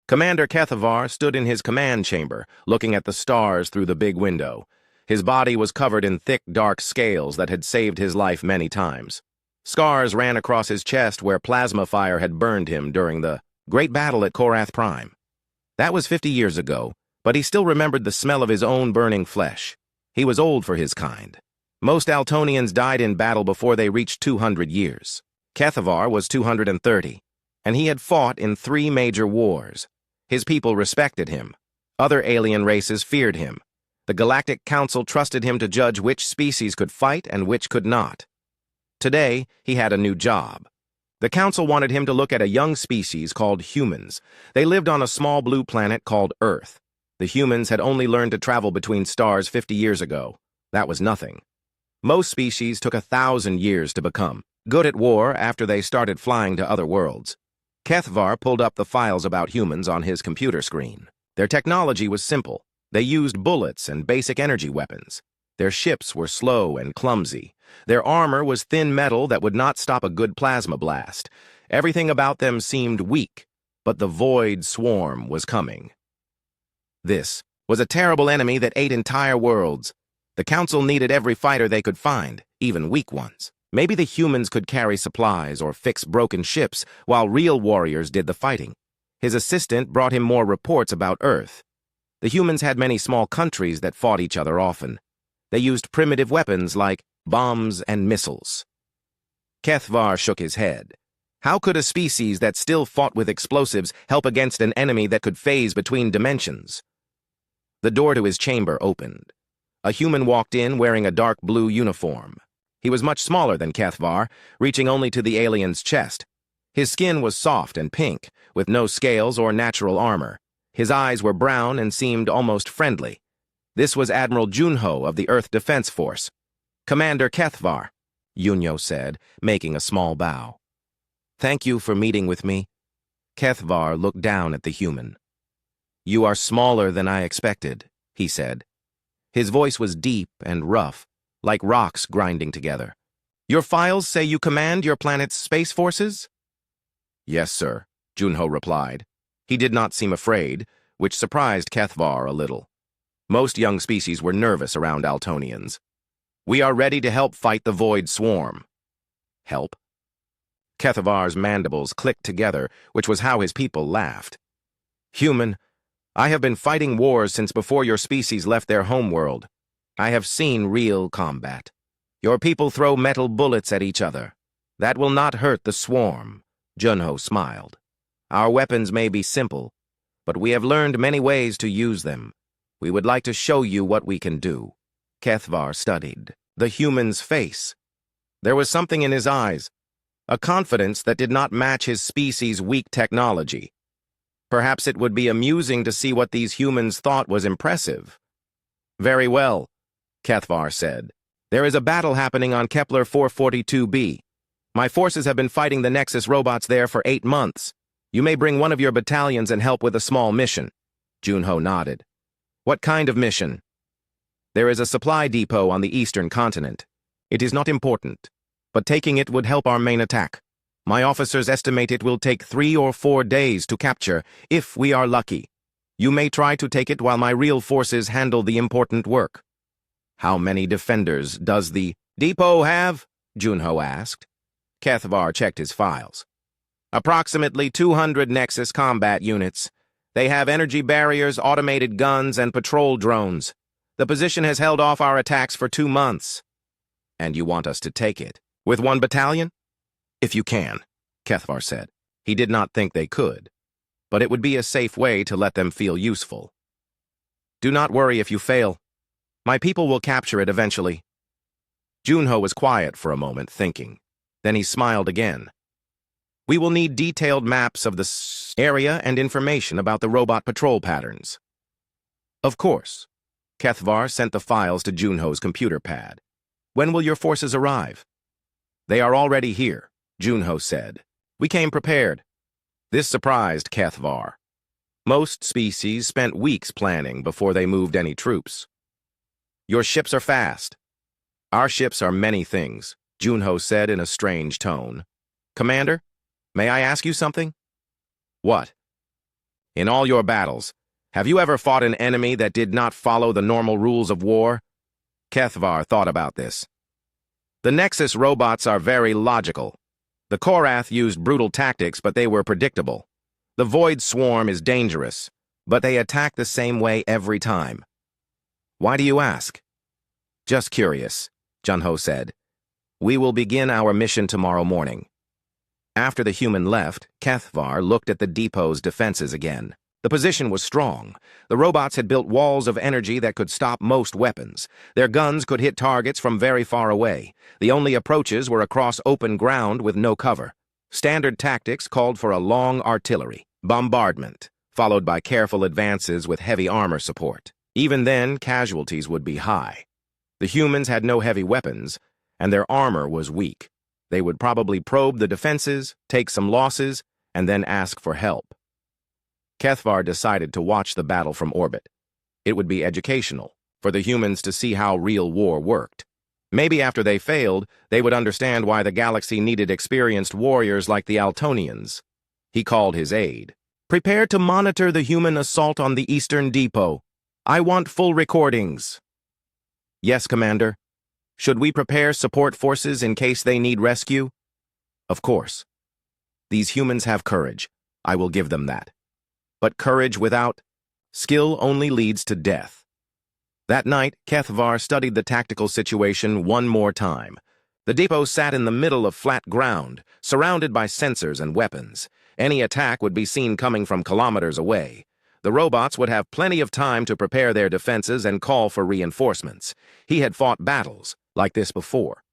Commander Kethavar stood in his command chamber, looking at the stars through the big window. His body was covered in thick, dark scales that had saved his life many times. Scars ran across his chest where plasma fire had burned him during the Great Battle at Korath Prime. That was 50 years ago, but he still remembered the smell of his own burning flesh. He was old for his kind. Most Altonians died in battle before they reached 200 years. Kethavar was 230, and he had fought in 3 major wars. His people respected him. Other alien races feared him. The Galactic Council trusted him to judge which species could fight and which could not. Today, he had a new job. The Council wanted him to look at a young species called humans. They lived on a small blue planet called Earth. The humans had only learned to travel between stars 50 years ago. That was nothing. Most species took 1,000 years to become good at war after they started flying to other worlds. Kethavar pulled up the files about humans on his computer screen. Their technology was simple. They used bullets and basic energy weapons. Their ships were slow and clumsy. Their armor was thin metal that would not stop a good plasma blast. Everything about them seemed weak, but the Void Swarm was coming. This was a terrible enemy that ate entire worlds. The Council needed every fighter they could find, even weak ones. Maybe the humans could carry supplies or fix broken ships, while real warriors did the fighting. His assistant brought him more reports about Earth. The humans had many small countries that fought each other often. They used primitive weapons like bombs and missiles. Kethavar shook his head. How could a species that still fought with explosives help against an enemy that could phase between dimensions? The door to his chamber opened. A human walked in wearing a dark blue uniform. He was much smaller than Kethavar, reaching only to the alien's chest. His skin was soft and pink, with no scales or natural armor. His eyes were brown and seemed almost friendly. This was Admiral Junho of the Earth Defense Force. "Commander Kethavar," Junho said, making a small bow. "Thank you for meeting with me." Kethavar looked down at the human. "You are smaller than I expected," he said. His voice was deep and rough, like rocks grinding together. "Your files say you command your planet's space forces?" "Yes, sir," Junho replied. He did not seem afraid, which surprised Kethavar a little. Most young species were nervous around Altonians. "We are ready to help fight the Void Swarm." "Help?" Kethavar's mandibles clicked together, which was how his people laughed. "Human, I have been fighting wars since before your species left their homeworld. I have seen real combat. Your people throw metal bullets at each other. That will not hurt the swarm," Junho smiled. "Our weapons may be simple, but we have learned many ways to use them. We would like to show you what we can do." Kethavar studied the human's face. There was something in his eyes, a confidence that did not match his species' weak technology. Perhaps it would be amusing to see what these humans thought was impressive. "Very well," Kethavar said. "There is a battle happening on Kepler 442b. My forces have been fighting the Nexus robots there for 8 months. You may bring one of your battalions and help with a small mission." Junho nodded. "What kind of mission?" "There is a supply depot on the eastern continent. It is not important, but taking it would help our main attack. My officers estimate it will take 3 or 4 days to capture, if we are lucky. You may try to take it while my real forces handle the important work." "How many defenders does the depot have?" Junho asked. Kethavar checked his files. "Approximately 200 Nexus combat units. They have energy barriers, automated guns, and patrol drones. The position has held off our attacks for 2 months. And you want us to take it? With 1 battalion? If you can," Kethavar said. He did not think they could, but it would be a safe way to let them feel useful. "Do not worry if you fail. My people will capture it eventually." Junho was quiet for a moment, thinking. Then he smiled again. "We will need detailed maps of the area and information about the robot patrol patterns." "Of course." Kethavar sent the files to Junho's computer pad. "When will your forces arrive?" "They are already here," Junho said. "We came prepared." This surprised Kethavar. Most species spent weeks planning before they moved any troops. "Your ships are fast." "Our ships are many things," Junho said in a strange tone. "Commander, may I ask you something?" "What?" In all your battles, have you ever fought an enemy that did not follow the normal rules of war? Kethvar thought about this. The Nexus robots are very logical. The Korath used brutal tactics, but they were predictable. The Void Swarm is dangerous, but they attack the same way every time. Why do you ask? Just curious, Junho said. We will begin our mission tomorrow morning. After the human left, Kethvar looked at the depot's defenses again. The position was strong. The robots had built walls of energy that could stop most weapons. Their guns could hit targets from very far away. The only approaches were across open ground with no cover. Standard tactics called for a long artillery, bombardment, followed by careful advances with heavy armor support. Even then, casualties would be high. The humans had no heavy weapons, and their armor was weak. They would probably probe the defenses, take some losses, and then ask for help. Kethvar decided to watch the battle from orbit. It would be educational, for the humans to see how real war worked. Maybe after they failed, they would understand why the galaxy needed experienced warriors like the Altonians. He called his aide. Prepare to monitor the human assault on the Eastern Depot. I want full recordings. Yes, Commander. Should we prepare support forces in case they need rescue? Of course. These humans have courage. I will give them that. But courage without skill only leads to death. That night, Kethvar studied the tactical situation one more time. The depot sat in the middle of flat ground, surrounded by sensors and weapons. Any attack would be seen coming from kilometers away. The robots would have plenty of time to prepare their defenses and call for reinforcements. He had fought battles like this before.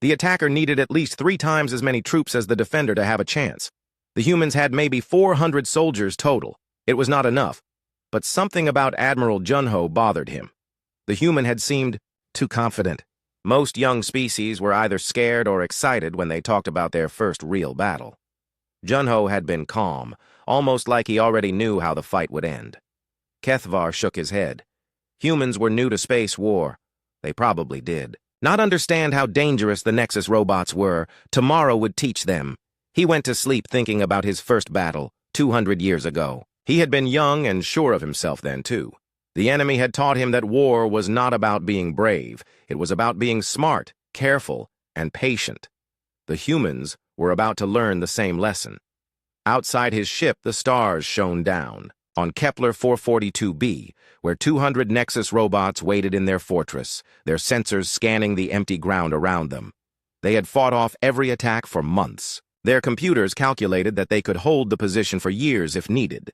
The attacker needed at least 3 times as many troops as the defender to have a chance. The humans had maybe 400 soldiers total. It was not enough, but something about Admiral Junho bothered him. The human had seemed too confident. Most young species were either scared or excited when they talked about their first real battle. Junho had been calm, almost like he already knew how the fight would end. Kethvar shook his head. Humans were new to space war. They probably did not understand how dangerous the Nexus robots were. Tomorrow would teach them. He went to sleep thinking about his first battle, 200 years ago. He had been young and sure of himself then, too. The enemy had taught him that war was not about being brave. It was about being smart, careful, and patient. The humans were about to learn the same lesson. Outside his ship, the stars shone down. On Kepler 442b, where 200 Nexus robots waited in their fortress, their sensors scanning the empty ground around them. They had fought off every attack for months. Their computers calculated that they could hold the position for years if needed.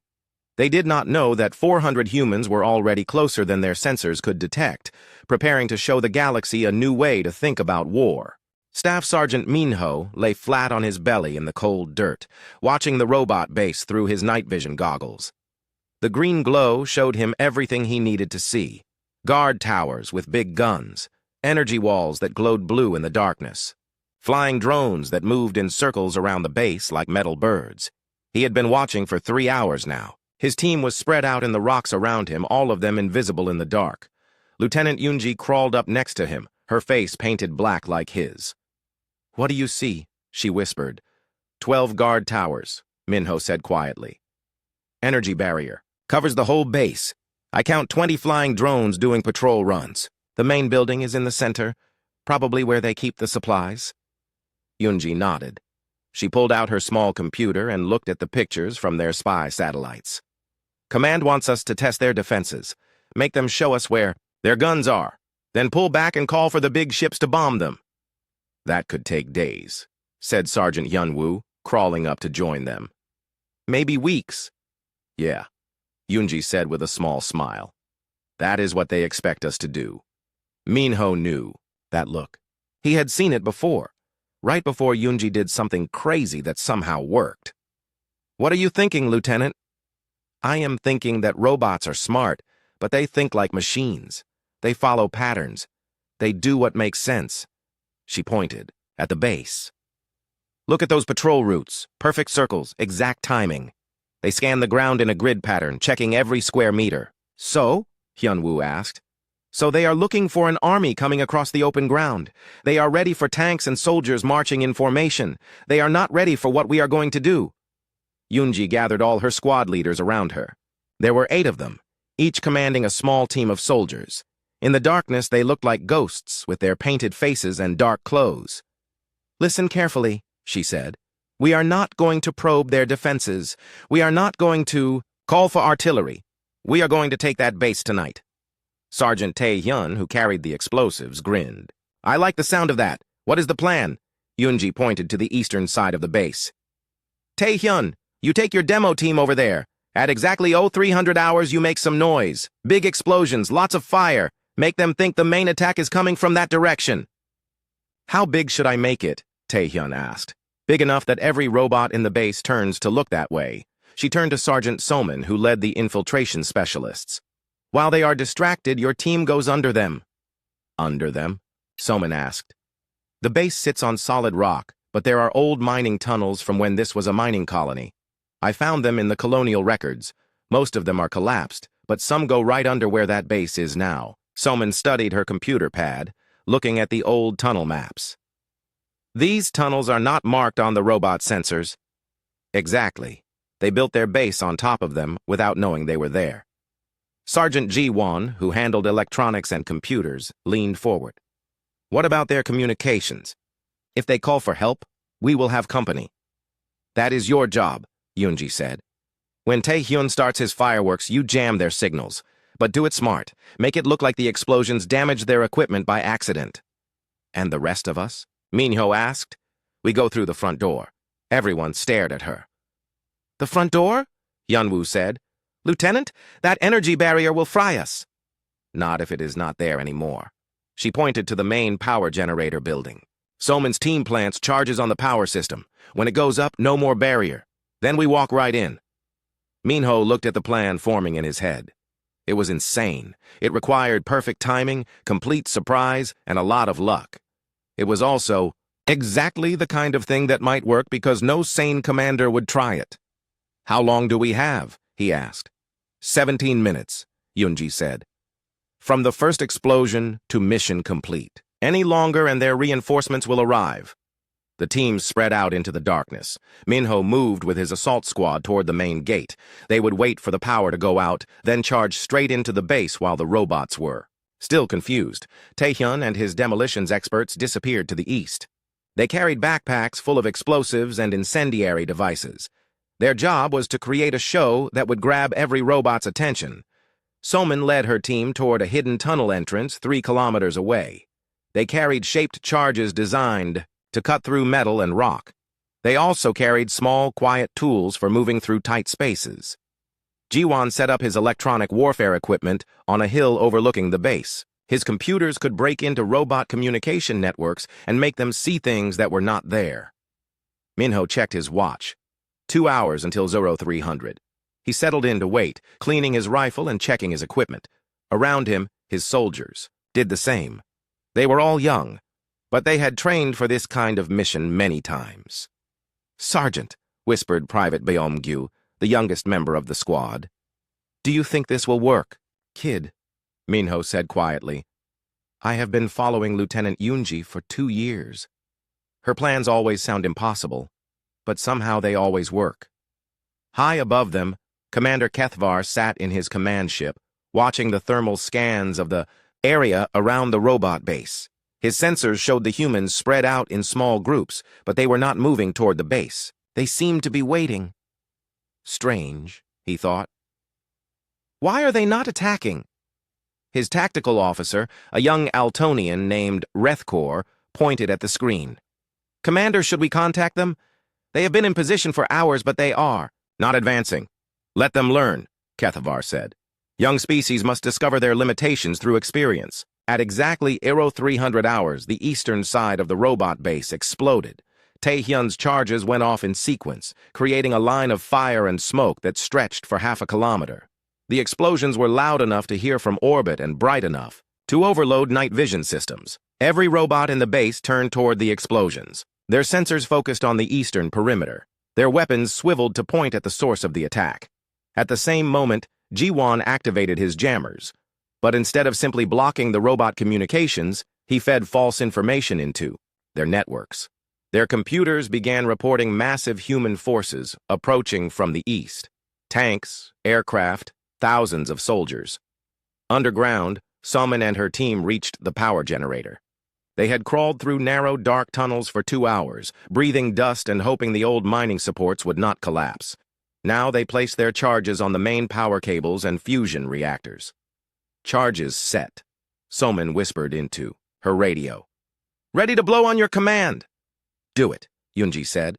They did not know that 400 humans were already closer than their sensors could detect, preparing to show the galaxy a new way to think about war. Staff Sergeant Minho lay flat on his belly in the cold dirt, watching the robot base through his night vision goggles. The green glow showed him everything he needed to see. Guard towers with big guns, energy walls that glowed blue in the darkness, flying drones that moved in circles around the base like metal birds. He had been watching for 3 hours now. His team was spread out in the rocks around him, all of them invisible in the dark. Lieutenant Yunji crawled up next to him, her face painted black like his. What do you see? She whispered. 12 guard towers, Minho said quietly. Energy barrier. Covers the whole base. I count 20 flying drones doing patrol runs. The main building is in the center, probably where they keep the supplies. Yunji nodded. She pulled out her small computer and looked at the pictures from their spy satellites. Command wants us to test their defenses. Make them show us where their guns are. Then pull back and call for the big ships to bomb them. That could take days, said Sergeant Yunwoo, crawling up to join them. Maybe weeks. Yeah, Yunji said with a small smile. That is what they expect us to do. Minho knew that look. He had seen it before, right before Yunji did something crazy that somehow worked. What are you thinking, Lieutenant? I am thinking that robots are smart, but they think like machines. They follow patterns. They do what makes sense. She pointed at the base. Look at those patrol routes. Perfect circles, exact timing. They scan the ground in a grid pattern, checking every square meter. So? Hyunwoo asked. So they are looking for an army coming across the open ground. They are ready for tanks and soldiers marching in formation. They are not ready for what we are going to do. Yunji gathered all her squad leaders around her. There were 8 of them, each commanding a small team of soldiers. In the darkness, they looked like ghosts with their painted faces and dark clothes. "Listen carefully," she said. "We are not going to probe their defenses. We are not going to call for artillery. We are going to take that base tonight." Sergeant Tae-hyun, who carried the explosives, grinned. "I like the sound of that. What is the plan?" Yunji pointed to the eastern side of the base. "Tae-hyun, you take your demo team over there. At exactly 0300 hours, you make some noise. Big explosions, lots of fire. Make them think the main attack is coming from that direction." "How big should I make it?" Tae-hyun asked. "Big enough that every robot in the base turns to look that way." She turned to Sergeant Soman, who led the infiltration specialists. "While they are distracted, your team goes under them." "Under them?" Soman asked. "The base sits on solid rock, but there are old mining tunnels from when this was a mining colony. I found them in the colonial records. Most of them are collapsed, but some go right under where that base is now." Soman studied her computer pad, looking at the old tunnel maps. "These tunnels are not marked on the robot sensors." "Exactly. They built their base on top of them without knowing they were there." Sergeant Ji-won, who handled electronics and computers, leaned forward. "What about their communications? If they call for help, we will have company." "That is your job," Yunji said. "When Tae-hyun starts his fireworks, you jam their signals. But do it smart. Make it look like the explosions damaged their equipment by accident." "And the rest of us?" Minho asked. "We go through the front door." Everyone stared at her. "The front door?" Yunwoo said. "Lieutenant, that energy barrier will fry us." "Not if it is not there anymore." She pointed to the main power generator building. "Soman's team plants charges on the power system. When it goes up, no more barrier. Then we walk right in." Minho looked at the plan forming in his head. It was insane. It required perfect timing, complete surprise, and a lot of luck. It was also exactly the kind of thing that might work because no sane commander would try it. "How long do we have?" he asked. 17 minutes, Yunji said. "From the first explosion to mission complete. Any longer and their reinforcements will arrive." The teams spread out into the darkness. Minho moved with his assault squad toward the main gate. They would wait for the power to go out, then charge straight into the base while the robots were. Still confused, Tae-hyun and his demolitions experts disappeared to the east. They carried backpacks full of explosives and incendiary devices. Their job was to create a show that would grab every robot's attention. Soman led her team toward a hidden tunnel entrance 3 kilometers away. They carried shaped charges designed to cut through metal and rock. They also carried small, quiet tools for moving through tight spaces. Ji-won set up his electronic warfare equipment on a hill overlooking the base. His computers could break into robot communication networks and make them see things that were not there. Minho checked his watch. 2 hours until 0300. He settled in to wait, cleaning his rifle and checking his equipment. Around him, his soldiers did the same. They were all young, but they had trained for this kind of mission many times. "Sergeant," whispered Private Beomgyu, the youngest member of the squad. "Do you think this will work?" "Kid," Minho said quietly, "I have been following Lieutenant Yunji for 2 years. Her plans always sound impossible, but somehow they always work." High above them, Commander Kethvar sat in his command ship, watching the thermal scans of the area around the robot base. His sensors showed the humans spread out in small groups, but they were not moving toward the base. They seemed to be waiting. Strange, he thought. Why are they not attacking? His tactical officer, a young Altonian named Rethkor, pointed at the screen. "Commander, should we contact them? They have been in position for hours, but they are not advancing." "Let them learn," Kethavar said. "Young species must discover their limitations through experience." At exactly 0300 hours, the eastern side of the robot base exploded. Tae-hyun's charges went off in sequence, creating a line of fire and smoke that stretched for half a kilometer. The explosions were loud enough to hear from orbit and bright enough to overload night vision systems. Every robot in the base turned toward the explosions. Their sensors focused on the eastern perimeter. Their weapons swiveled to point at the source of the attack. At the same moment, Ji-won activated his jammers. But instead of simply blocking the robot communications, he fed false information into their networks. Their computers began reporting massive human forces approaching from the east. Tanks, aircraft, thousands of soldiers. Underground, Somin and her team reached the power generator. They had crawled through narrow, dark tunnels for 2 hours, breathing dust and hoping the old mining supports would not collapse. Now they placed their charges on the main power cables and fusion reactors. Charges set, Somin whispered into her radio. "Ready to blow on your command." "Do it," Yunji said.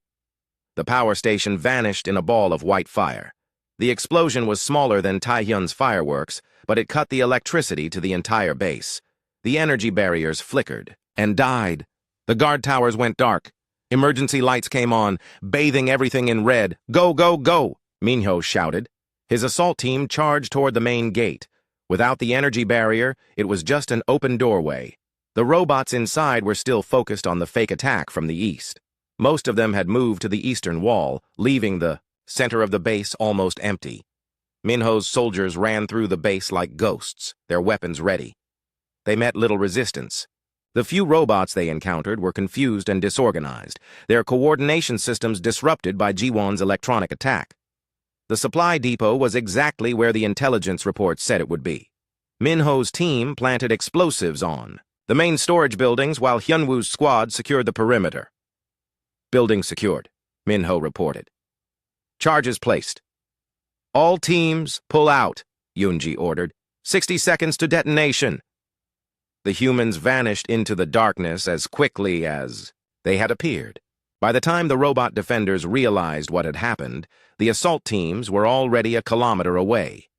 The power station vanished in a ball of white fire. The explosion was smaller than Taihyun's fireworks, but it cut the electricity to the entire base. The energy barriers flickered and died. The guard towers went dark. Emergency lights came on, bathing everything in red. "Go, go, go!" Minho shouted. His assault team charged toward the main gate. Without the energy barrier, it was just an open doorway. The robots inside were still focused on the fake attack from the east. Most of them had moved to the eastern wall, leaving the center of the base almost empty. Minho's soldiers ran through the base like ghosts, their weapons ready. They met little resistance. The few robots they encountered were confused and disorganized, their coordination systems disrupted by Jiwon's electronic attack. The supply depot was exactly where the intelligence report said it would be. Minho's team planted explosives on the main storage buildings while Hyunwoo's squad secured the perimeter. "Building secured," Minho reported. "Charges placed." "All teams, pull out," Yunji ordered. 60 seconds to detonation." The humans vanished into the darkness as quickly as they had appeared. By the time the robot defenders realized what had happened, the assault teams were already a kilometer away.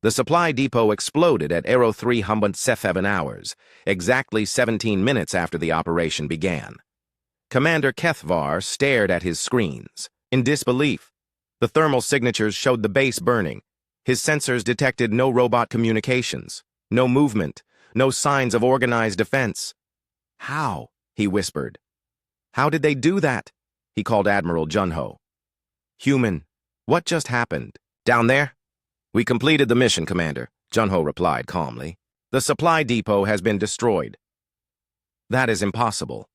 The supply depot exploded at 03:07 hours, exactly 17 minutes after the operation began. Commander Kethvar stared at his screens, in disbelief. The thermal signatures showed the base burning. His sensors detected no robot communications, no movement, no signs of organized defense. "How?" he whispered. "How did they do that?" He called Admiral Junho. "Human, what just happened? Down there?" "We completed the mission, Commander," Junho replied calmly. "The supply depot has been destroyed." "That is impossible.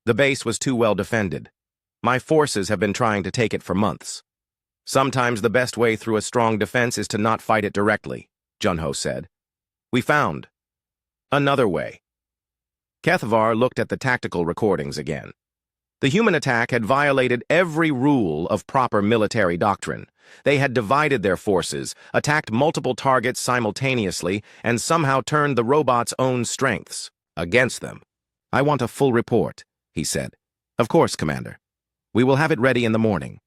The base was too well defended. My forces have been trying to take it for months." "Sometimes the best way through a strong defense is to not fight it directly," Junho said. "We found another way." Kethvar looked at the tactical recordings again. The human attack had violated every rule of proper military doctrine. They had divided their forces, attacked multiple targets simultaneously, and somehow turned the robots' own strengths against them. "I want a full report," he said. "Of course, Commander. We will have it ready in the morning."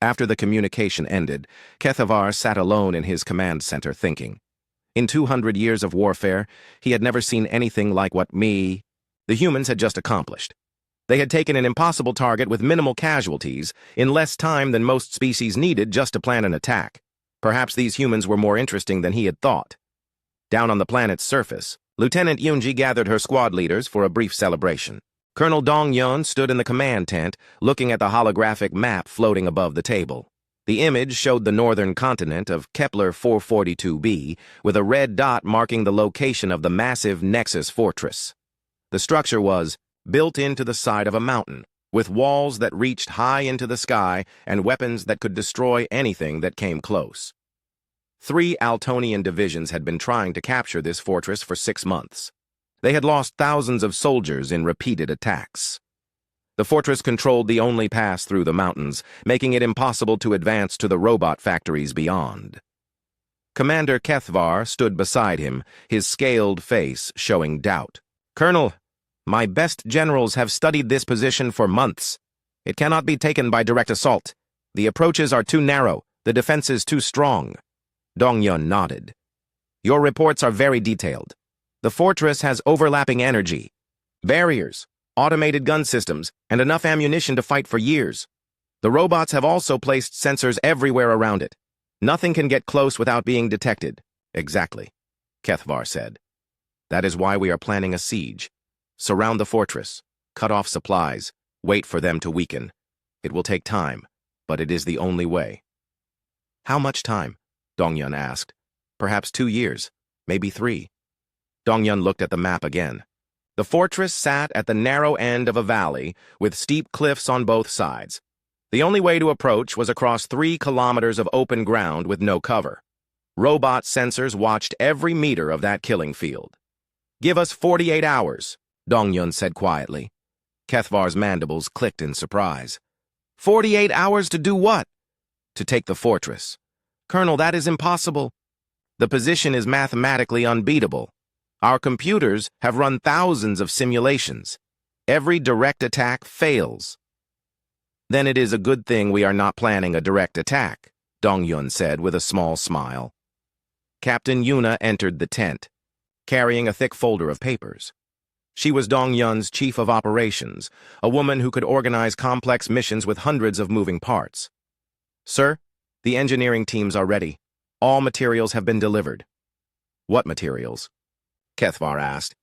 After the communication ended, Kethvar sat alone in his command center thinking. In 200 years of warfare, he had never seen anything like what the humans had just accomplished. They had taken an impossible target with minimal casualties in less time than most species needed just to plan an attack. Perhaps these humans were more interesting than he had thought. Down on the planet's surface, Lieutenant Yunji gathered her squad leaders for a brief celebration. Colonel Dong-yeon stood in the command tent, looking at the holographic map floating above the table. The image showed the northern continent of Kepler 442b, with a red dot marking the location of the massive Nexus fortress. The structure was built into the side of a mountain, with walls that reached high into the sky and weapons that could destroy anything that came close. 3 Altonian divisions had been trying to capture this fortress for 6 months. They had lost thousands of soldiers in repeated attacks. The fortress controlled the only pass through the mountains, making it impossible to advance to the robot factories beyond. Commander Kethvar stood beside him, his scaled face showing doubt. "Colonel, my best generals have studied this position for months. It cannot be taken by direct assault. The approaches are too narrow, the defenses too strong." Dong-yeon nodded. "Your reports are very detailed. The fortress has overlapping energy, barriers, automated gun systems, and enough ammunition to fight for years. The robots have also placed sensors everywhere around it. Nothing can get close without being detected." "Exactly," Kethvar said. "That is why we are planning a siege. Surround the fortress, cut off supplies, wait for them to weaken. It will take time, but it is the only way." "How much time?" Dong-yeon asked. "Perhaps 2 years, maybe 3. Dong-yeon looked at the map again. The fortress sat at the narrow end of a valley with steep cliffs on both sides. The only way to approach was across 3 kilometers of open ground with no cover. Robot sensors watched every meter of that killing field. "Give us 48 hours, Dongyun said quietly. Kethvar's mandibles clicked in surprise. 48 hours to do what? To take the fortress. Colonel, that is impossible. The position is mathematically unbeatable. Our computers have run thousands of simulations. Every direct attack fails. Then it is a good thing we are not planning a direct attack, Dongyun said with a small smile. Captain Yuna entered the tent, carrying a thick folder of papers. She was Dongyun's chief of operations, a woman who could organize complex missions with hundreds of moving parts. Sir, the engineering teams are ready. All materials have been delivered. What materials? Kethvar asked.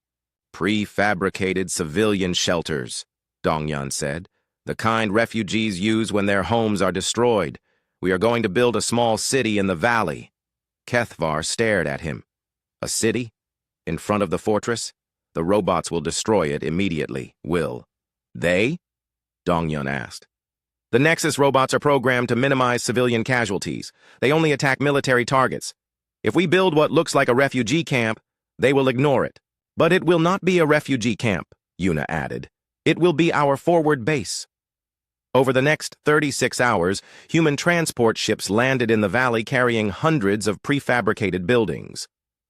Prefabricated civilian shelters, Dongyun said. The kind refugees use when their homes are destroyed. We are going to build a small city in the valley. Kethvar stared at him. A city? In front of the fortress? The robots will destroy it immediately, will they? Dongyun asked. The Nexus robots are programmed to minimize civilian casualties. They only attack military targets. If we build what looks like a refugee camp, they will ignore it. But it will not be a refugee camp, Yuna added. It will be our forward base. Over the next 36 hours, human transport ships landed in the valley carrying hundreds of prefabricated buildings.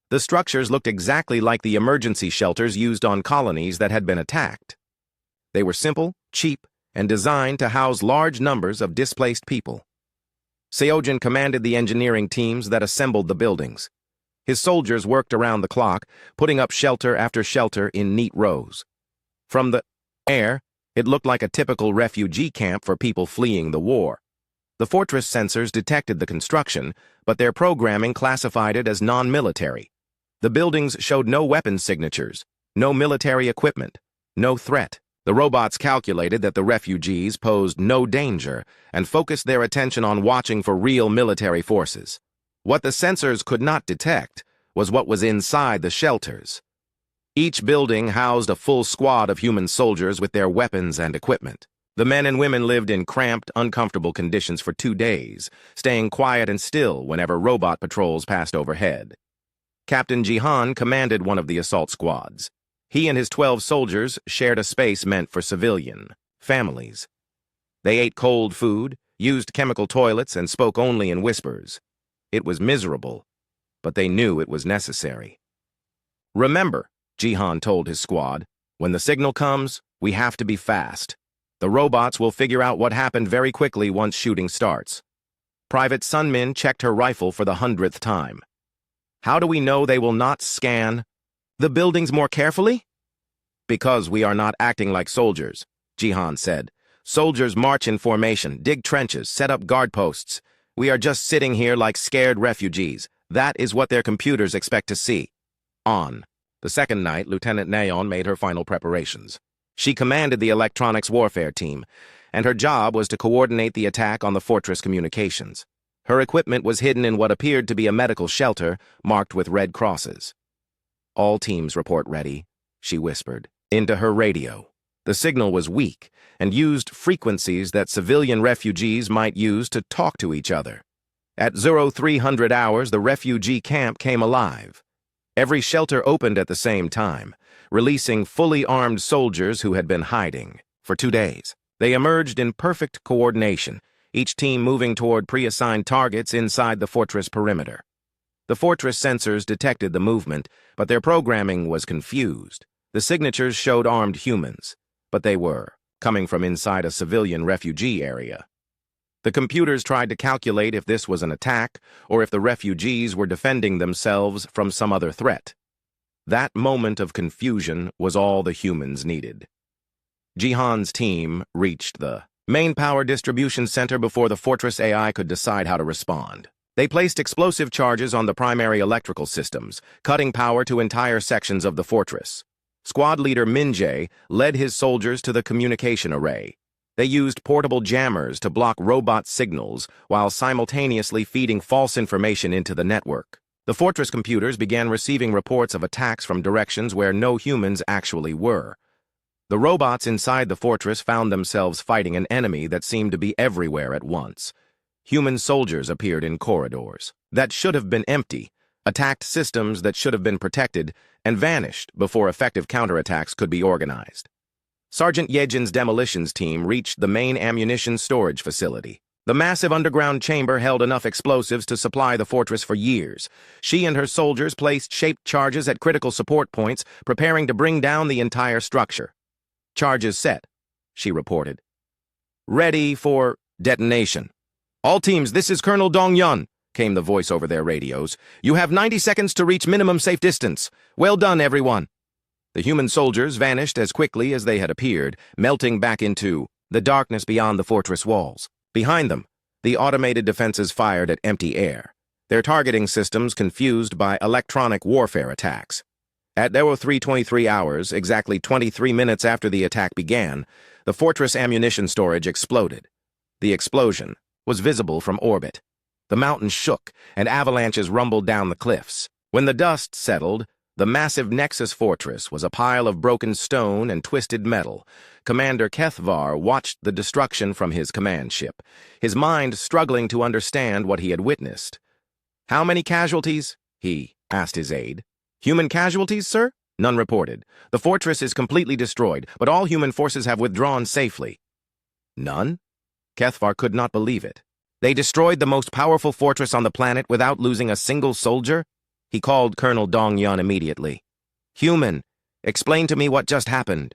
The structures looked exactly like the emergency shelters used on colonies that had been attacked. They were simple, cheap, and designed to house large numbers of displaced people. Seojin commanded the engineering teams that assembled the buildings. His soldiers worked around the clock, putting up shelter after shelter in neat rows. From the air, it looked like a typical refugee camp for people fleeing the war. The fortress sensors detected the construction, but their programming classified it as non-military. The buildings showed no weapons signatures, no military equipment, no threat. The robots calculated that the refugees posed no danger and focused their attention on watching for real military forces. What the sensors could not detect was what was inside the shelters. Each building housed a full squad of human soldiers with their weapons and equipment. The men and women lived in cramped, uncomfortable conditions for 2 days, staying quiet and still whenever robot patrols passed overhead. Captain Jihan commanded one of the assault squads. He and his 12 soldiers shared a space meant for civilian families. They ate cold food, used chemical toilets, and spoke only in whispers. It was miserable, but they knew it was necessary. Remember, Jihan told his squad, when the signal comes, we have to be fast. The robots will figure out what happened very quickly once shooting starts. Private Sunmin checked her rifle for the 100th time. How do we know they will not scan the buildings more carefully? Because we are not acting like soldiers, Jihan said. Soldiers march in formation, dig trenches, set up guard posts. We are just sitting here like scared refugees. That is what their computers expect to see. On the second night, Lieutenant Naeon made her final preparations. She commanded the electronics warfare team, and her job was to coordinate the attack on the fortress communications. Her equipment was hidden in what appeared to be a medical shelter marked with red crosses. All teams report ready, she whispered into her radio. The signal was weak and used frequencies that civilian refugees might use to talk to each other. At 0300 hours, the refugee camp came alive. Every shelter opened at the same time, releasing fully armed soldiers who had been hiding. For 2 days, they emerged in perfect coordination, each team moving toward pre-assigned targets inside the fortress perimeter. The fortress sensors detected the movement, but their programming was confused. The signatures showed armed humans, but they were coming from inside a civilian refugee area. The computers tried to calculate if this was an attack or if the refugees were defending themselves from some other threat. That moment of confusion was all the humans needed. Jihan's team reached the main power distribution center before the fortress AI could decide how to respond. They placed explosive charges on the primary electrical systems, cutting power to entire sections of the fortress. Squad leader Minjae led his soldiers to the communication array. They used portable jammers to block robot signals while simultaneously feeding false information into the network. The fortress computers began receiving reports of attacks from directions where no humans actually were. The robots inside the fortress found themselves fighting an enemy that seemed to be everywhere at once. Human soldiers appeared in corridors that should have been empty, attacked systems that should have been protected, and vanished before effective counterattacks could be organized. Sergeant Yejin's demolitions team reached the main ammunition storage facility. The massive underground chamber held enough explosives to supply the fortress for years. She and her soldiers placed shaped charges at critical support points, preparing to bring down the entire structure. "Charges set," she reported. "Ready for detonation. All teams, this is Colonel Dong-yun," came the voice over their radios. "You have 90 seconds to reach minimum safe distance. Well done, everyone." The human soldiers vanished as quickly as they had appeared, melting back into the darkness beyond the fortress walls. Behind them, the automated defenses fired at empty air, their targeting systems confused by electronic warfare attacks. At 03:23 hours, exactly 23 minutes after the attack began, the fortress ammunition storage exploded. The explosion was visible from orbit. The mountains shook, and avalanches rumbled down the cliffs. When the dust settled, the massive Nexus fortress was a pile of broken stone and twisted metal. Commander Kethvar watched the destruction from his command ship, his mind struggling to understand what he had witnessed. "How many casualties?" he asked his aide. "Human casualties, sir?" None reported. "The fortress is completely destroyed, but all human forces have withdrawn safely." None? Kethvar could not believe it. They destroyed the most powerful fortress on the planet without losing a single soldier? He called Colonel Dong-yun immediately. "Human, explain to me what just happened."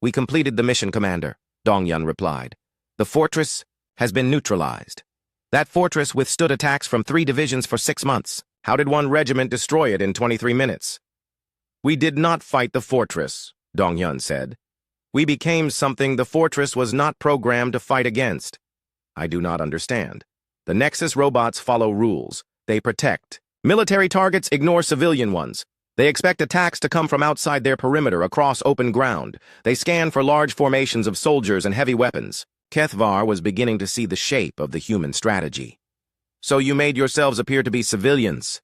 "We completed the mission, Commander," Dong-yun replied. "The fortress has been neutralized. That fortress withstood attacks from 3 divisions for 6 months. How did one regiment destroy it in 23 minutes? "We did not fight the fortress," Dong-yun said. "We became something the fortress was not programmed to fight against." "I do not understand." "The Nexus robots follow rules. They protect. Military targets ignore civilian ones. They expect attacks to come from outside their perimeter across open ground. They scan for large formations of soldiers and heavy weapons." Kethvar was beginning to see the shape of the human strategy. "So you made yourselves appear to be civilians?"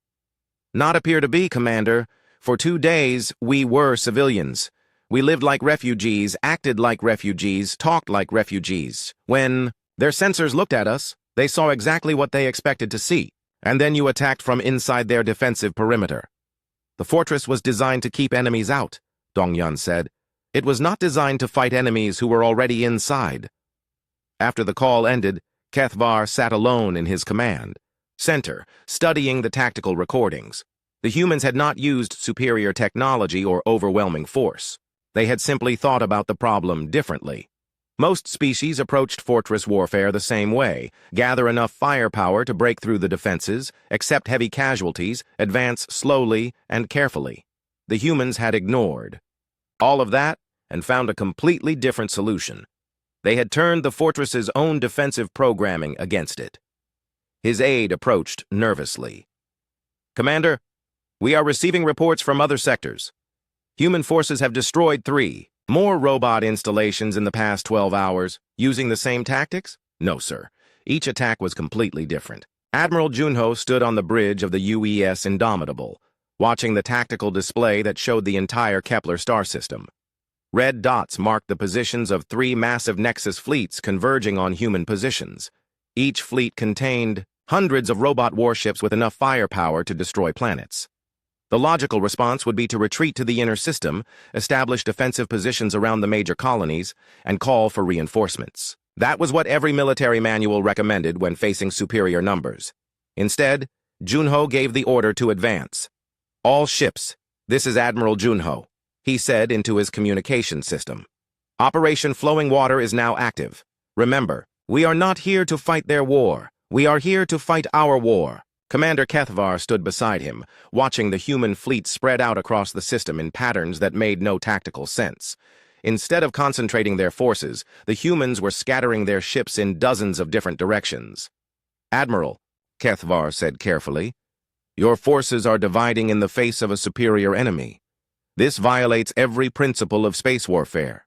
"Not appear to be, Commander. For 2 days, we were civilians. We lived like refugees, acted like refugees, talked like refugees. When their sensors looked at us, they saw exactly what they expected to see, and then you attacked from inside their defensive perimeter." "The fortress was designed to keep enemies out," Dong-yun said. "It was not designed to fight enemies who were already inside." After the call ended, Kethvar sat alone in his command center, studying the tactical recordings. The humans had not used superior technology or overwhelming force. They had simply thought about the problem differently. Most species approached fortress warfare the same way: gather enough firepower to break through the defenses, accept heavy casualties, advance slowly and carefully. The humans had ignored all of that and found a completely different solution. They had turned the fortress's own defensive programming against it. His aide approached nervously. "Commander, we are receiving reports from other sectors. Human forces have destroyed 3 more robot installations in the past 12 hours, using the same tactics?" "No, sir. Each attack was completely different." Admiral Junho stood on the bridge of the UES Indomitable, watching the tactical display that showed the entire Kepler star system. Red dots marked the positions of 3 massive Nexus fleets converging on human positions. Each fleet contained hundreds of robot warships with enough firepower to destroy planets. The logical response would be to retreat to the inner system, establish defensive positions around the major colonies, and call for reinforcements. That was what every military manual recommended when facing superior numbers. Instead, Junho gave the order to advance. "All ships, this is Admiral Junho," he said into his communication system. "Operation Flowing Water is now active. Remember, we are not here to fight their war. We are here to fight our war." Commander Kethvar stood beside him, watching the human fleet spread out across the system in patterns that made no tactical sense. Instead of concentrating their forces, the humans were scattering their ships in dozens of different directions. "Admiral," Kethvar said carefully, "your forces are dividing in the face of a superior enemy. This violates every principle of space warfare."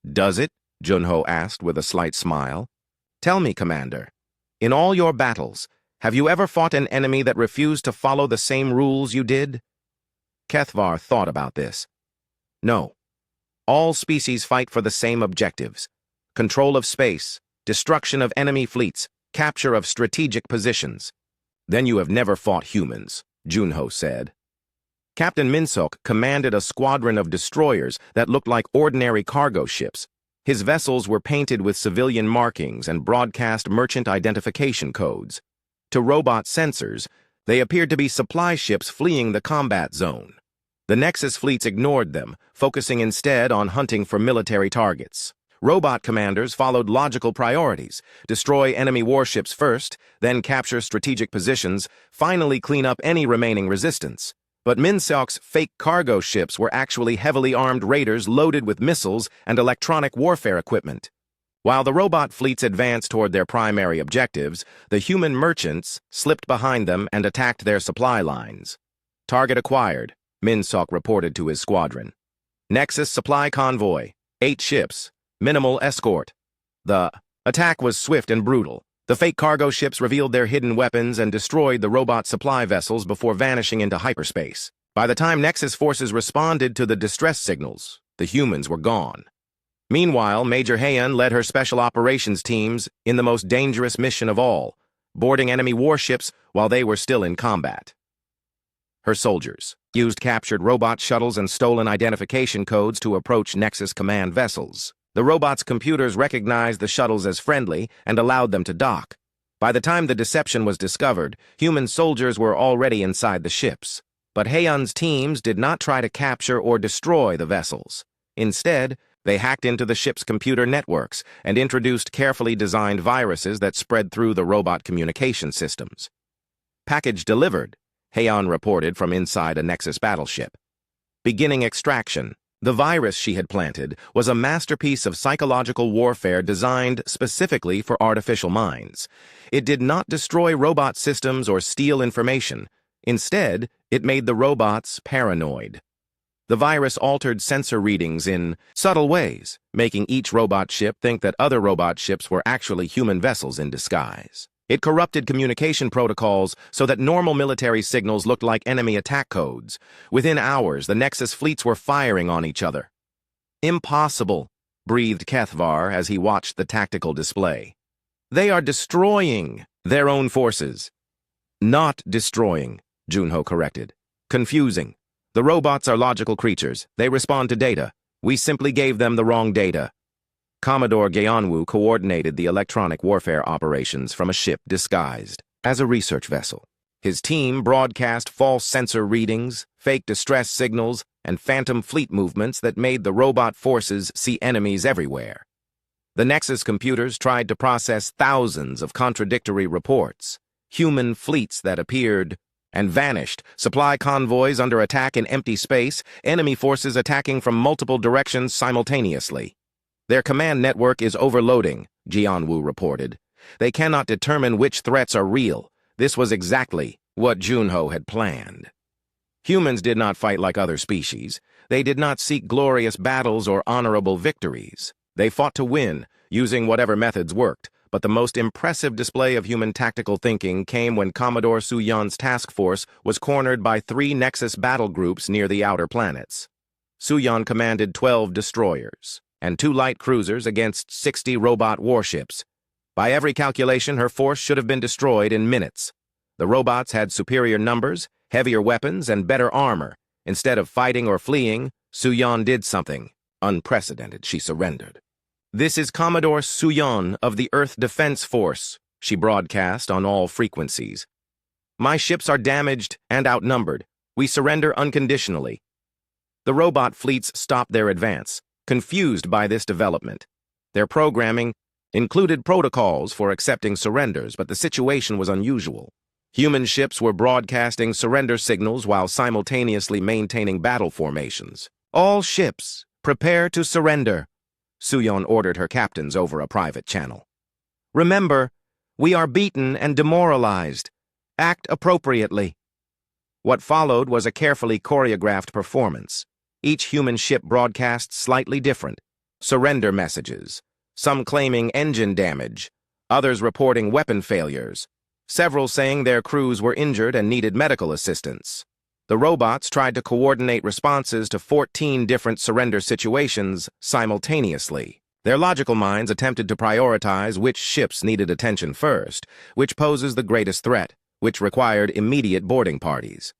"Does it?" Junho asked with a slight smile. "Tell me, Commander, in all your battles, Have you ever fought an enemy that refused to follow the same rules you did? Kethvar thought about this. No. All species fight for the same objectives: control of space, destruction of enemy fleets, capture of strategic positions. Then you have never fought humans, Junho said. Captain Minsok commanded a squadron of destroyers that looked like ordinary cargo ships. His vessels were painted with civilian markings and broadcast merchant identification codes. To robot sensors, they appeared to be supply ships fleeing the combat zone. The Nexus fleets ignored them, focusing instead on hunting for military targets. Robot commanders followed logical priorities: destroy enemy warships first, then capture strategic positions, finally clean up any remaining resistance. But Minsok's fake cargo ships were actually heavily armed raiders loaded with missiles and electronic warfare equipment. While the robot fleets advanced toward their primary objectives, the human merchants slipped behind them and attacked their supply lines. Target acquired, Minsok reported to his squadron. Nexus supply convoy, 8 ships, minimal escort. The attack was swift and brutal. The fake cargo ships revealed their hidden weapons and destroyed the robot supply vessels before vanishing into hyperspace. By the time Nexus forces responded to the distress signals, the humans were gone. Meanwhile, Major Heian led her special operations teams in the most dangerous mission of all, boarding enemy warships while they were still in combat. Her soldiers used captured robot shuttles and stolen identification codes to approach Nexus command vessels. The robots' computers recognized the shuttles as friendly and allowed them to dock. By the time the deception was discovered, human soldiers were already inside the ships. But Heian's teams did not try to capture or destroy the vessels. Instead, they hacked into the ship's computer networks and introduced carefully designed viruses that spread through the robot communication systems. Package delivered, Heian reported from inside a Nexus battleship. Beginning extraction. The virus she had planted was a masterpiece of psychological warfare designed specifically for artificial minds. It did not destroy robot systems or steal information. Instead, it made the robots paranoid. The virus altered sensor readings in subtle ways, making each robot ship think that other robot ships were actually human vessels in disguise. It corrupted communication protocols so that normal military signals looked like enemy attack codes. Within hours, the Nexus fleets were firing on each other. Impossible, breathed Kethvar as he watched the tactical display. They are destroying their own forces. Not destroying, Junho corrected. Confusing. The robots are logical creatures. They respond to data. We simply gave them the wrong data. Commodore Geonwu coordinated the electronic warfare operations from a ship disguised as a research vessel. His team broadcast false sensor readings, fake distress signals, and phantom fleet movements that made the robot forces see enemies everywhere. The Nexus computers tried to process thousands of contradictory reports, human fleets that appeared and vanished, supply convoys under attack in empty space, enemy forces attacking from multiple directions simultaneously. Their command network is overloading, Geonwu reported. They cannot determine which threats are real. This was exactly what Junho had planned. Humans did not fight like other species. They did not seek glorious battles or honorable victories. They fought to win, using whatever methods worked. But the most impressive display of human tactical thinking came when Commodore Suyan's task force was cornered by 3 Nexus battle groups near the outer planets. Suyan commanded 12 destroyers and 2 light cruisers against 60 robot warships. By every calculation, her force should have been destroyed in minutes. The robots had superior numbers, heavier weapons, and better armor. Instead of fighting or fleeing, Suyan did something unprecedented. She surrendered. "This is Commodore Suyan of the Earth Defense Force," she broadcast on all frequencies. "My ships are damaged and outnumbered. We surrender unconditionally." The robot fleets stopped their advance, confused by this development. Their programming included protocols for accepting surrenders, but the situation was unusual. Human ships were broadcasting surrender signals while simultaneously maintaining battle formations. "All ships, prepare to surrender," Suyan ordered her captains over a private channel. "Remember, we are beaten and demoralized. Act appropriately." What followed was a carefully choreographed performance. Each human ship broadcast slightly different surrender messages, some claiming engine damage, others reporting weapon failures. several saying their crews were injured and needed medical assistance. The robots tried to coordinate responses to 14 different surrender situations simultaneously. Their logical minds attempted to prioritize which ships needed attention first, which poses the greatest threat, which required immediate boarding parties.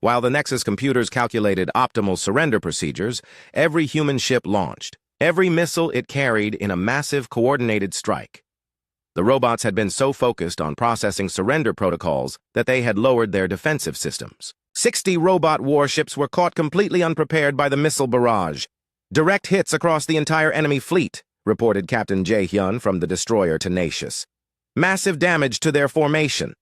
While the Nexus computers calculated optimal surrender procedures, every human ship launched, every missile it carried in a massive coordinated strike. The robots had been so focused on processing surrender protocols that they had lowered their defensive systems. 60 robot warships were caught completely unprepared by the missile barrage. Direct hits across the entire enemy fleet, reported Captain Jae-hyun from the destroyer Tenacious. Massive damage to their formation.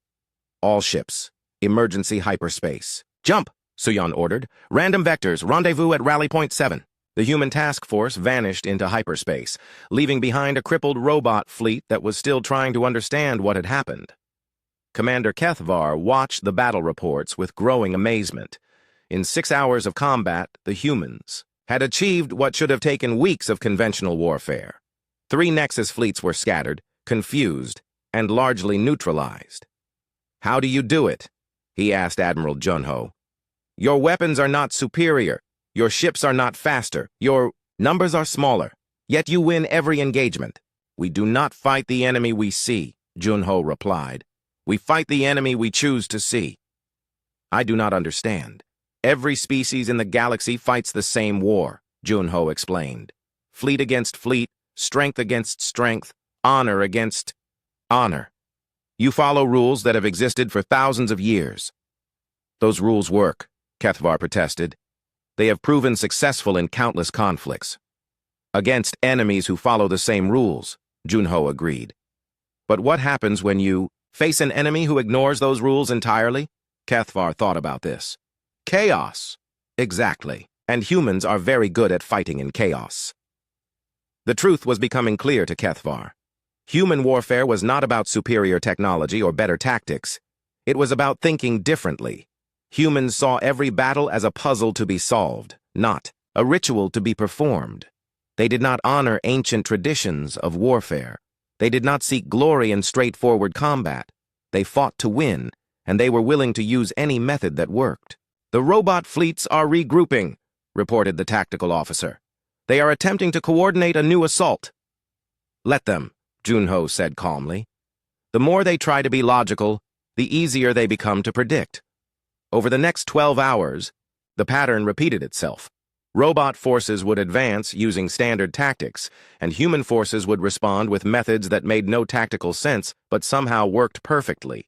All ships, emergency hyperspace. Jump, Suyeon ordered. Random vectors, rendezvous at rally point 7. The human task force vanished into hyperspace, leaving behind a crippled robot fleet that was still trying to understand what had happened. Commander Kethvar watched the battle reports with growing amazement. In 6 hours of combat, the humans had achieved what should have taken weeks of conventional warfare. 3 Nexus fleets were scattered, confused, and largely neutralized. "How do you do it?" he asked Admiral Junho. "Your weapons are not superior. Your ships are not faster. Your numbers are smaller. Yet you win every engagement." "We do not fight the enemy we see," Junho replied. "We fight the enemy we choose to see." "I do not understand. Every species in the galaxy fights the same war," Junho explained. "Fleet against fleet, strength against strength, honor against honor. You follow rules that have existed for thousands of years." "Those rules work," Kethvar protested. "They have proven successful in countless conflicts." "Against enemies who follow the same rules," Junho agreed. "But what happens when you face an enemy who ignores those rules entirely?" Kethvar thought about this. "Chaos." "Exactly. And humans are very good at fighting in chaos." The truth was becoming clear to Kethvar. Human warfare was not about superior technology or better tactics. It was about thinking differently. Humans saw every battle as a puzzle to be solved, not a ritual to be performed. They did not honor ancient traditions of warfare. They did not seek glory in straightforward combat. They fought to win, and they were willing to use any method that worked. "The robot fleets are regrouping," reported the tactical officer. "They are attempting to coordinate a new assault." "Let them," Junho said calmly. "The more they try to be logical, the easier they become to predict." Over the next 12 hours, the pattern repeated itself. Robot forces would advance using standard tactics, and human forces would respond with methods that made no tactical sense but somehow worked perfectly.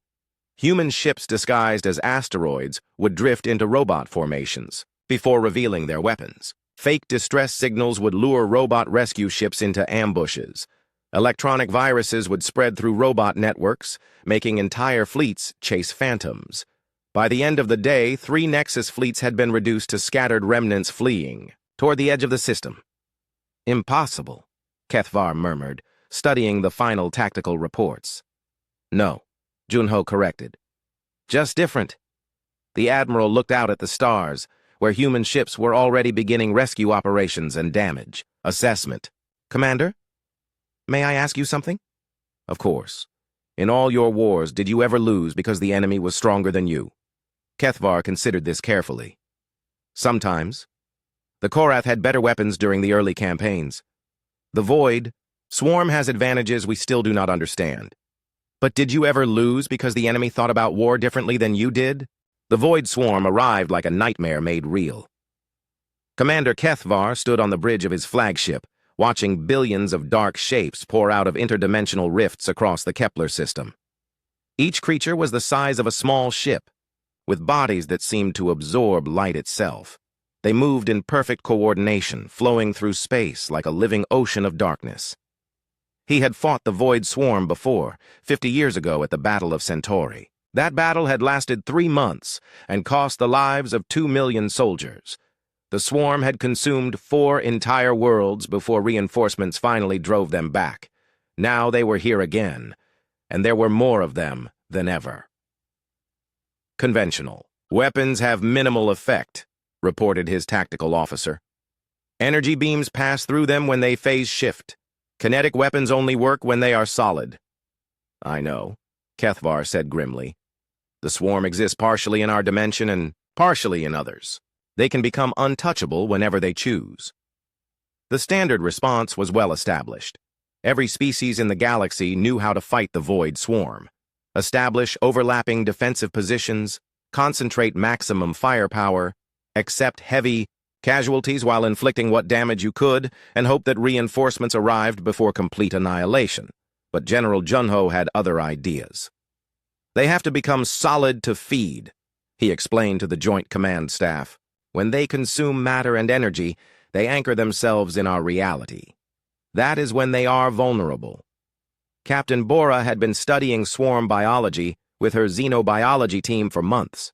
Human ships disguised as asteroids would drift into robot formations before revealing their weapons. Fake distress signals would lure robot rescue ships into ambushes. Electronic viruses would spread through robot networks, making entire fleets chase phantoms. By the end of the day, 3 Nexus fleets had been reduced to scattered remnants fleeing toward the edge of the system. "Impossible," Kethvar murmured, studying the final tactical reports. "No," Junho corrected. "Just different." The Admiral looked out at the stars, where human ships were already beginning rescue operations and damage assessment. "Commander, may I ask you something?" "Of course. In all your wars, did you ever lose because the enemy was stronger than you?" Kethvar considered this carefully. "Sometimes. The Korath had better weapons during the early campaigns. The Void, Swarm has advantages we still do not understand. But did you ever lose because the enemy thought about war differently than you did?" The Void Swarm arrived like a nightmare made real. Commander Kethvar stood on the bridge of his flagship, watching billions of dark shapes pour out of interdimensional rifts across the Kepler system. Each creature was the size of a small ship, with bodies that seemed to absorb light itself. They moved in perfect coordination, flowing through space like a living ocean of darkness. He had fought the Void Swarm before, 50 years ago at the Battle of Centauri. That battle had lasted 3 months and cost the lives of 2 million soldiers. The Swarm had consumed 4 entire worlds before reinforcements finally drove them back. Now they were here again, and there were more of them than ever. "Conventional. Weapons have minimal effect," reported his tactical officer. "Energy beams pass through them when they phase shift. Kinetic weapons only work when they are solid." "I know," Kethvar said grimly. The swarm exists partially in our dimension and partially in others. They can become untouchable whenever they choose. The standard response was well established. Every species in the galaxy knew how to fight the void swarm. Establish overlapping defensive positions, concentrate maximum firepower, accept heavy casualties while inflicting what damage you could, and hope that reinforcements arrived before complete annihilation. But General Junho had other ideas. They have to become solid to feed, he explained to the Joint Command Staff. When they consume matter and energy, they anchor themselves in our reality. That is when they are vulnerable. Captain Bora had been studying swarm biology with her xenobiology team for months.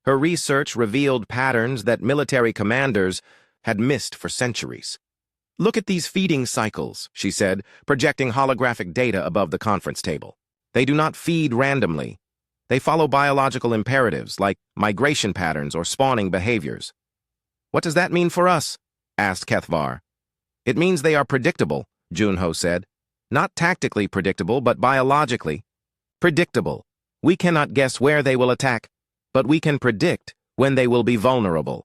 Her research revealed patterns that military commanders had missed for centuries. Look at these feeding cycles, she said, projecting holographic data above the conference table. They do not feed randomly. They follow biological imperatives like migration patterns or spawning behaviors. What does that mean for us? Asked Kethvar. It means they are predictable, Junho said. Not tactically predictable, but biologically. Predictable. We cannot guess where they will attack, but we can predict when they will be vulnerable.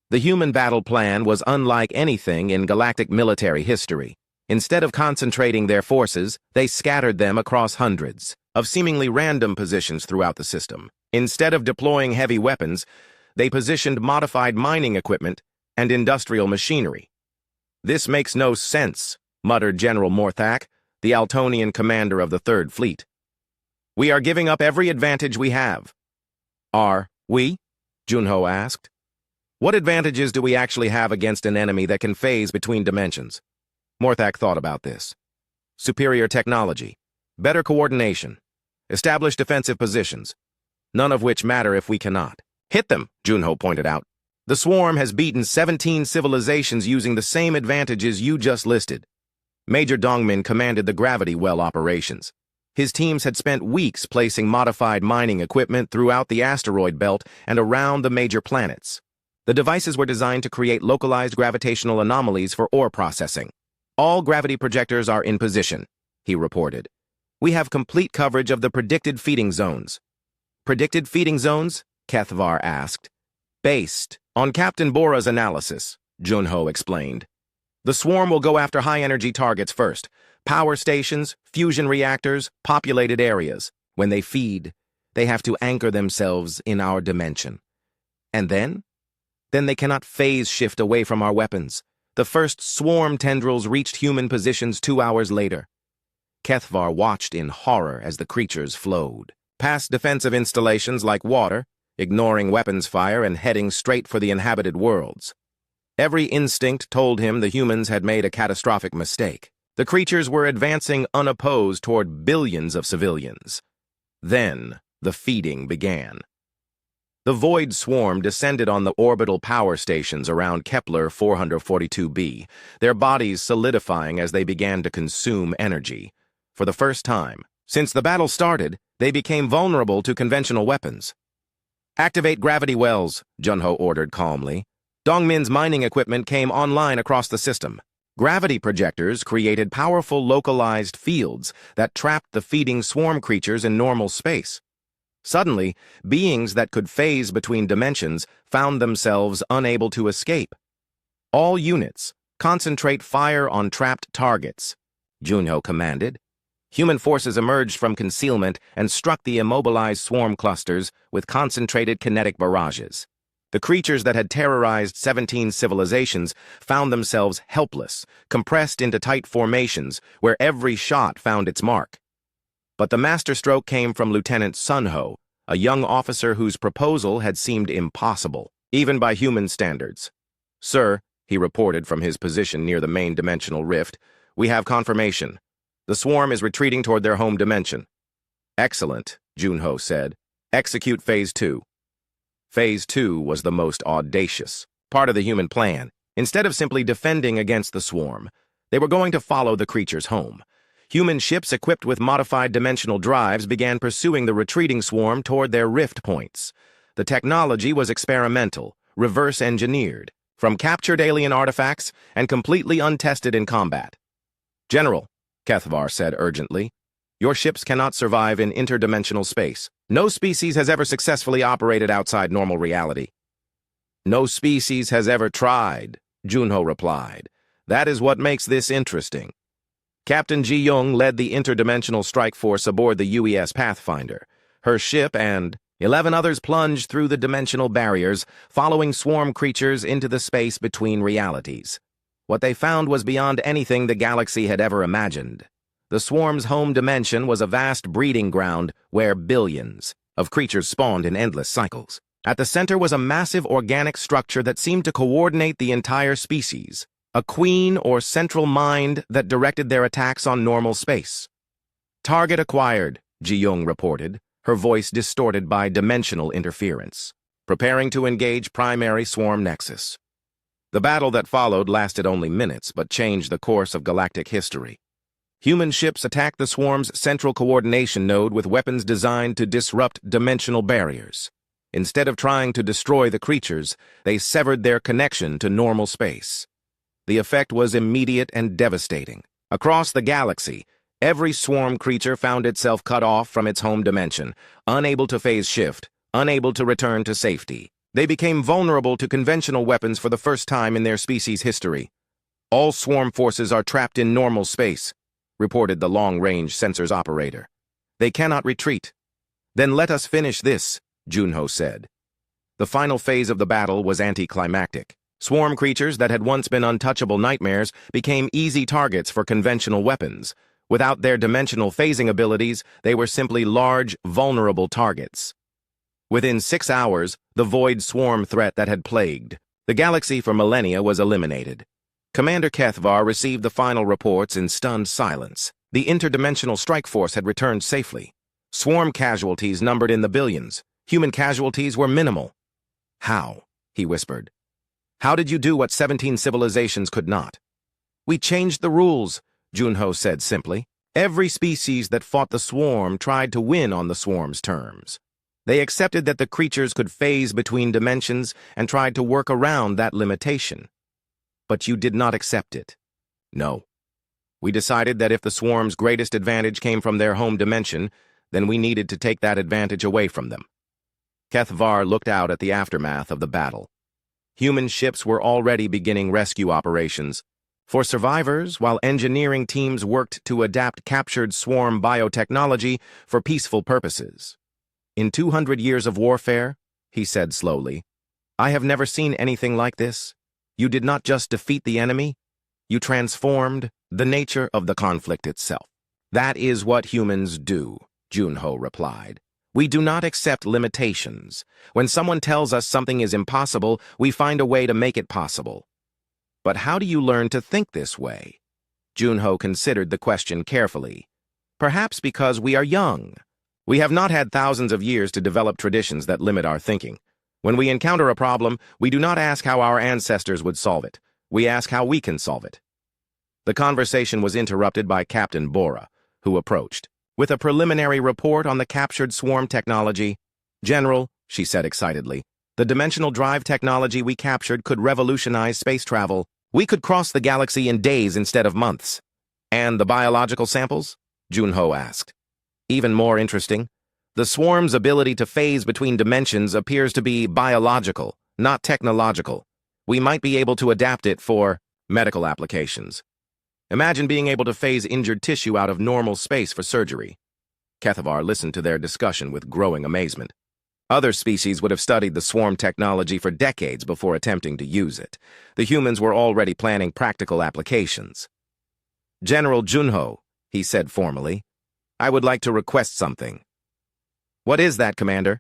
The human battle plan was unlike anything in galactic military history. Instead of concentrating their forces, they scattered them across hundreds of seemingly random positions throughout the system. Instead of deploying heavy weapons, they positioned modified mining equipment and industrial machinery. This makes no sense, muttered General Morthak, the Altonian commander of the Third Fleet. We are giving up every advantage we have. Are we? Junho asked. What advantages do we actually have against an enemy that can phase between dimensions? Morthak thought about this. Superior technology, better coordination, established defensive positions, none of which matter if we cannot. Hit them, Junho pointed out. The swarm has beaten 17 civilizations using the same advantages you just listed. Major Dongmin commanded the gravity well operations. His teams had spent weeks placing modified mining equipment throughout the asteroid belt and around the major planets. The devices were designed to create localized gravitational anomalies for ore processing. All gravity projectors are in position, he reported. We have complete coverage of the predicted feeding zones. Predicted feeding zones? Kethvar asked. Based on Captain Bora's analysis, Junho explained. The swarm will go after high-energy targets first. Power stations, fusion reactors, populated areas. When they feed, they have to anchor themselves in our dimension. And then? Then they cannot phase shift away from our weapons. The first swarm tendrils reached human positions 2 hours later. Kethvar watched in horror as the creatures flowed, past defensive installations like water, ignoring weapons fire and heading straight for the inhabited worlds. Every instinct told him the humans had made a catastrophic mistake. The creatures were advancing unopposed toward billions of civilians. Then the feeding began. The void swarm descended on the orbital power stations around Kepler 442b, their bodies solidifying as they began to consume energy. For the first time, since the battle started, they became vulnerable to conventional weapons. Activate gravity wells, Junho ordered calmly. Dongmin's mining equipment came online across the system. Gravity projectors created powerful localized fields that trapped the feeding swarm creatures in normal space. Suddenly, beings that could phase between dimensions found themselves unable to escape. All units, concentrate fire on trapped targets, Junho commanded. Human forces emerged from concealment and struck the immobilized swarm clusters with concentrated kinetic barrages. The creatures that had terrorized 17 civilizations found themselves helpless, compressed into tight formations where every shot found its mark. But the masterstroke came from Lieutenant Sunho, a young officer whose proposal had seemed impossible, even by human standards. Sir, he reported from his position near the main dimensional rift, we have confirmation. The swarm is retreating toward their home dimension. Excellent, Junho said. Execute Phase 2. Phase 2 was the most audacious, part of the human plan. Instead of simply defending against the swarm, they were going to follow the creatures home. Human ships equipped with modified dimensional drives began pursuing the retreating swarm toward their rift points. The technology was experimental, reverse-engineered, from captured alien artifacts and completely untested in combat. General, Kethvar said urgently, Your ships cannot survive in interdimensional space. No species has ever successfully operated outside normal reality. No species has ever tried, Junho replied. That is what makes this interesting. Captain Ji-young led the interdimensional strike force aboard the UES Pathfinder. Her ship and 11 others plunged through the dimensional barriers, following swarm creatures into the space between realities. What they found was beyond anything the galaxy had ever imagined. The swarm's home dimension was a vast breeding ground where billions of creatures spawned in endless cycles. At the center was a massive organic structure that seemed to coordinate the entire species, a queen or central mind that directed their attacks on normal space. Target acquired, Ji-young reported, her voice distorted by dimensional interference. Preparing to engage primary swarm nexus. The battle that followed lasted only minutes, but changed the course of galactic history. Human ships attacked the swarm's central coordination node with weapons designed to disrupt dimensional barriers. Instead of trying to destroy the creatures, they severed their connection to normal space. The effect was immediate and devastating. Across the galaxy, every swarm creature found itself cut off from its home dimension, unable to phase shift, unable to return to safety. They became vulnerable to conventional weapons for the first time in their species' history. All swarm forces are trapped in normal space, reported the long-range sensors operator. They cannot retreat. Then let us finish this, Junho said. The final phase of the battle was anticlimactic. Swarm creatures that had once been untouchable nightmares became easy targets for conventional weapons. Without their dimensional phasing abilities, they were simply large, vulnerable targets. Within 6 hours, the void swarm threat that had plagued the galaxy for millennia was eliminated. Commander Kethvar received the final reports in stunned silence. The interdimensional strike force had returned safely. Swarm casualties numbered in the billions. Human casualties were minimal. How? He whispered. How did you do what 17 civilizations could not? We changed the rules, Junho said simply. Every species that fought the swarm tried to win on the swarm's terms. They accepted that the creatures could phase between dimensions and tried to work around that limitation. But you did not accept it. No. We decided that if the swarm's greatest advantage came from their home dimension, then we needed to take that advantage away from them. Kethvar looked out at the aftermath of the battle. Human ships were already beginning rescue operations. For survivors, while engineering teams worked to adapt captured swarm biotechnology for peaceful purposes. In 200 years of warfare, he said slowly, I have never seen anything like this. You did not just defeat the enemy, you transformed the nature of the conflict itself. That is what humans do, Junho replied. We do not accept limitations. When someone tells us something is impossible, we find a way to make it possible. But how do you learn to think this way? Junho considered the question carefully. Perhaps because we are young. We have not had thousands of years to develop traditions that limit our thinking. When we encounter a problem, we do not ask how our ancestors would solve it. We ask how we can solve it. The conversation was interrupted by Captain Bora, who approached. With a preliminary report on the captured swarm technology, General, she said excitedly, the dimensional drive technology we captured could revolutionize space travel. We could cross the galaxy in days instead of months. And the biological samples? Junho asked. Even more interesting, the swarm's ability to phase between dimensions appears to be biological, not technological. We might be able to adapt it for medical applications. Imagine being able to phase injured tissue out of normal space for surgery. Kethvar listened to their discussion with growing amazement. Other species would have studied the swarm technology for decades before attempting to use it. The humans were already planning practical applications. General Junho, he said formally, I would like to request something. What is that, Commander?